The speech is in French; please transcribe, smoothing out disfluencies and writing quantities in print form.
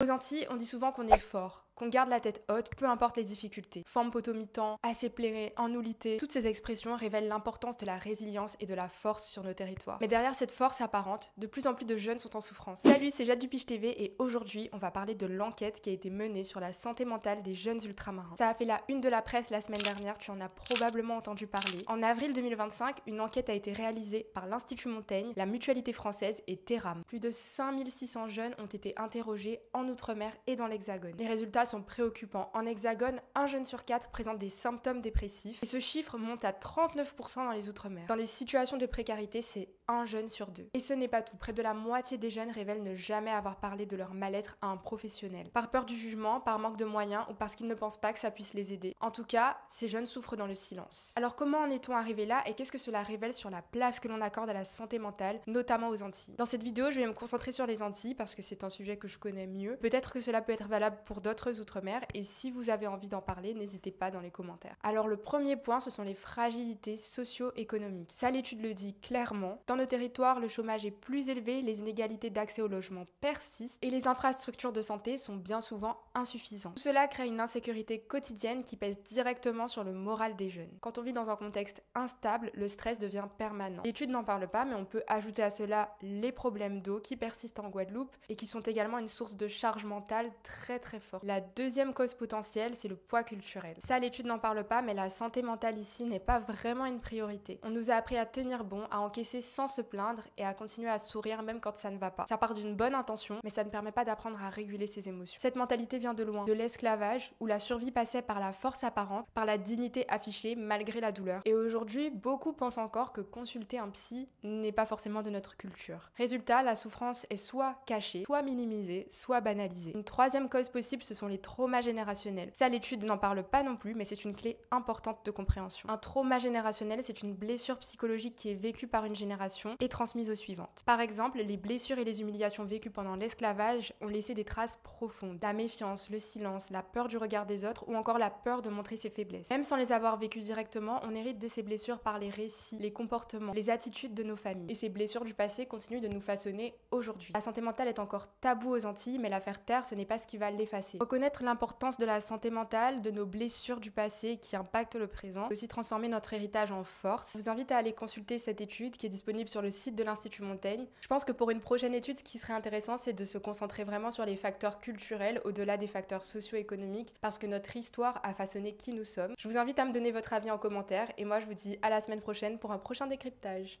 Aux Antilles, on dit souvent qu'on est fort, qu'on garde la tête haute, peu importe les difficultés. Forme potomitan, assez plairé, en nullité, toutes ces expressions révèlent l'importance de la résilience et de la force sur nos territoires. Mais derrière cette force apparente, de plus en plus de jeunes sont en souffrance. Salut, c'est Jade du Pige TV et aujourd'hui, on va parler de l'enquête qui a été menée sur la santé mentale des jeunes ultramarins. Ça a fait la une de la presse la semaine dernière, tu en as probablement entendu parler. En avril 2025, une enquête a été réalisée par l'Institut Montaigne, la Mutualité Française et Terram. Plus de 5600 jeunes ont été interrogés en Outre-mer et dans l'Hexagone. Les résultats sont préoccupants. En Hexagone, un jeune sur 4 présente des symptômes dépressifs et ce chiffre monte à 39% dans les Outre-mer. Dans les situations de précarité, c'est un jeune sur 2. Et ce n'est pas tout. Près de la moitié des jeunes révèlent ne jamais avoir parlé de leur mal-être à un professionnel. Par peur du jugement, par manque de moyens ou parce qu'ils ne pensent pas que ça puisse les aider. En tout cas, ces jeunes souffrent dans le silence. Alors comment en est-on arrivé là et qu'est-ce que cela révèle sur la place que l'on accorde à la santé mentale, notamment aux Antilles? Dans cette vidéo, je vais me concentrer sur les Antilles parce que c'est un sujet que je connais mieux. Peut-être que cela peut être valable pour d'autres outre-mer et si vous avez envie d'en parler, n'hésitez pas dans les commentaires. Alors le premier point, ce sont les fragilités socio-économiques. Ça, l'étude le dit clairement. Dans nos territoires, le chômage est plus élevé, les inégalités d'accès au logement persistent et les infrastructures de santé sont bien souvent insuffisantes. Tout cela crée une insécurité quotidienne qui pèse directement sur le moral des jeunes. Quand on vit dans un contexte instable, le stress devient permanent. L'étude n'en parle pas, mais on peut ajouter à cela les problèmes d'eau qui persistent en Guadeloupe et qui sont également une source de charge mentale très forte. La deuxième cause potentielle, c'est le poids culturel. Ça, l'étude n'en parle pas, mais la santé mentale ici n'est pas vraiment une priorité. On nous a appris à tenir bon, à encaisser sans se plaindre et à continuer à sourire même quand ça ne va pas. Ça part d'une bonne intention, mais ça ne permet pas d'apprendre à réguler ses émotions. Cette mentalité vient de loin, de l'esclavage, où la survie passait par la force apparente, par la dignité affichée malgré la douleur. Et aujourd'hui, beaucoup pensent encore que consulter un psy n'est pas forcément de notre culture. Résultat, la souffrance est soit cachée, soit minimisée, soit banalisée. Une troisième cause possible, ce sont les traumas générationnels. Ça, l'étude n'en parle pas non plus, mais c'est une clé importante de compréhension. Un trauma générationnel, c'est une blessure psychologique qui est vécue par une génération et transmise aux suivantes. Par exemple, les blessures et les humiliations vécues pendant l'esclavage ont laissé des traces profondes. La méfiance, le silence, la peur du regard des autres ou encore la peur de montrer ses faiblesses. Même sans les avoir vécues directement, on hérite de ces blessures par les récits, les comportements, les attitudes de nos familles. Et ces blessures du passé continuent de nous façonner aujourd'hui. La santé mentale est encore tabou aux Antilles, mais la faire taire, ce n'est pas ce qui va l'effacer. Reconnaître l'importance de la santé mentale, de nos blessures du passé qui impactent le présent, aussi transformer notre héritage en force. Je vous invite à aller consulter cette étude qui est disponible sur le site de l'Institut Montaigne. Je pense que pour une prochaine étude, ce qui serait intéressant, c'est de se concentrer vraiment sur les facteurs culturels au-delà des facteurs socio-économiques parce que notre histoire a façonné qui nous sommes. Je vous invite à me donner votre avis en commentaire et moi je vous dis à la semaine prochaine pour un prochain décryptage.